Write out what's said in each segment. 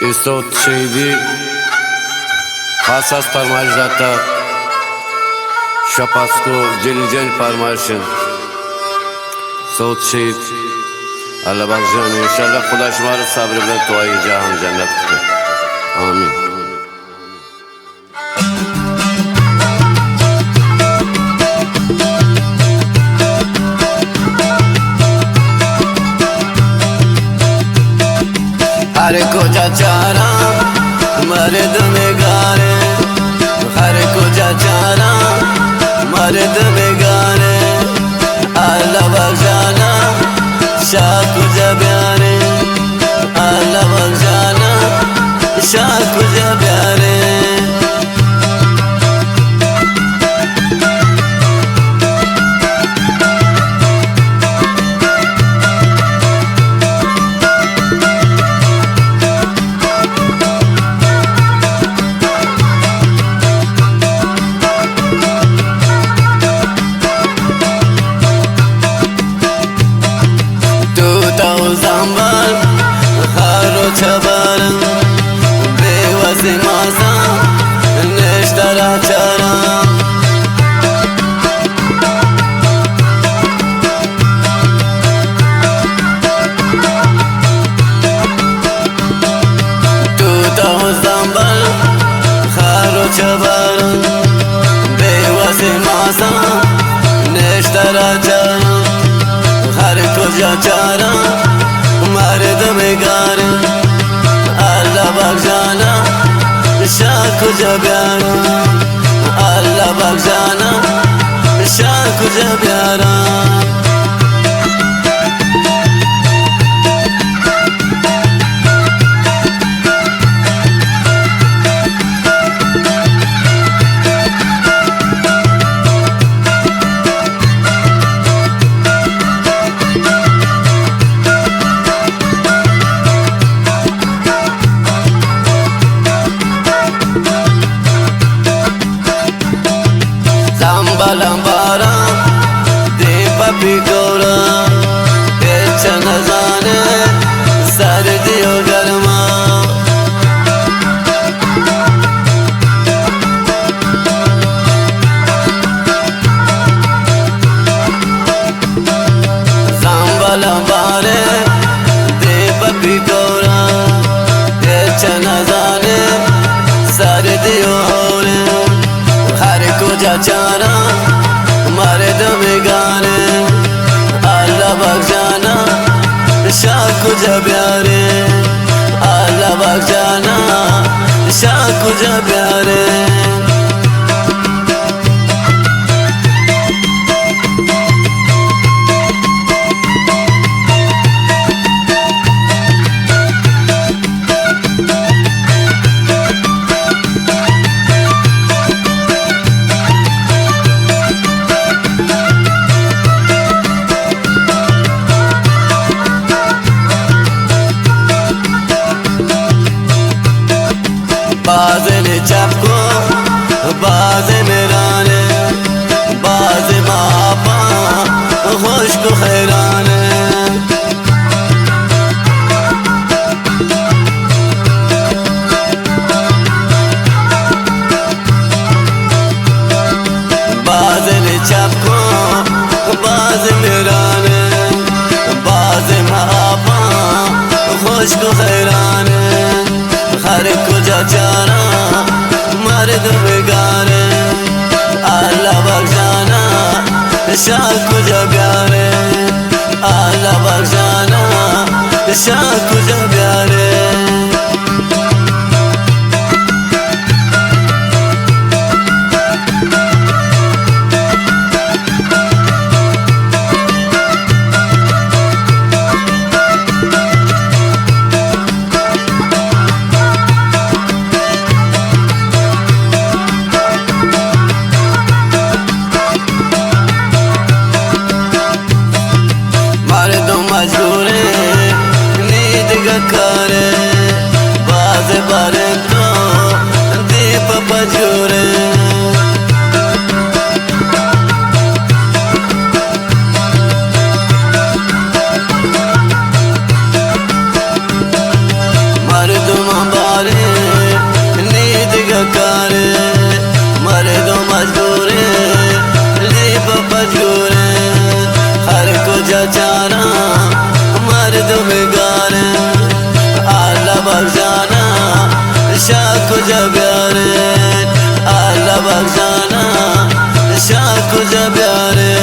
इस صوت شهیدی خاص از فرمایش داتا شپاسکو جلی جن فرمایشن صوت شهید الله بخشن انشالله خدا شما رو صبر بده تو ای جهان جنت کنه آمین. हर को चारा मर्द में गाने हर को चारा मर्द में गाने अल्लाह बख्शाना शाह कुजा प्यारे अल्लाह बख्शाना शाह कुजा प्यारे زنبال خارو چبارم بیوزی مازم نشتر چرم تو زنبال خارو چبارم بیوزی مازم نشتر چرم هر کجا چرم مرد مگار اللہ بخشانا شاہ کجا پیارا اللہ بخشانا شاہ کجا پیارا लंबारा दीप पिकोरा पेचन जाने सर्दियों गर्मा सांबा लंबारे दीप पिकोरा पेचन जाने सर्दियों होरे हर को चारा मर्द में गाने अल्लाह बख्शाना शाह कुजा प्यारे अल्लाह बख्शाना शाह कुजा प्यारे बाज़ चपको बाज़ मेराने बाज़ मापा खुश को खैराने बाज़ चपको बाज़ मेराने बाज़ मापा खुश को खैराने हर कुजा चारा मर्द बेगारे अल्लाह बख्शाना शाह कुजा प्यारे अल्लाह बख्शाना शाह कुजा प्यारे मजबूरे नींद करे बाज बारे तो दीप बजूरे मर्द کجا بیاره الله بخ جانا شاه کجا بیاره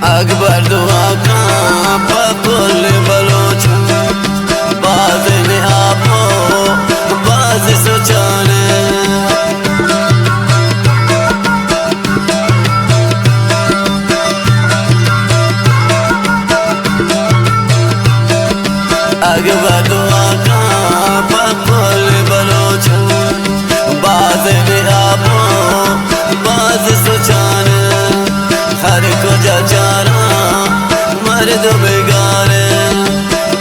اکبر دعا کن پا کل بلوچ باز نهابو باز سوچانه اکبر دعا کن پا کل بلوچ باز نهابو باز سوچانه ہر کجا جانا مرد بگانے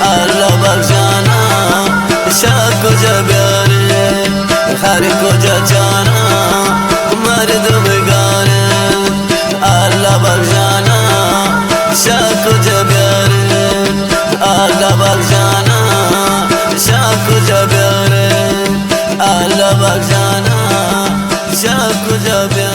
اللہ بخ جانا شاہ کجا بیارے ہر کجا جانا مرد بگانے اللہ بخ جانا شاہ کجا بیارے اللہ بخ جانا شاہ کجا بیارے اللہ بخ جانا شاہ کجا بیارے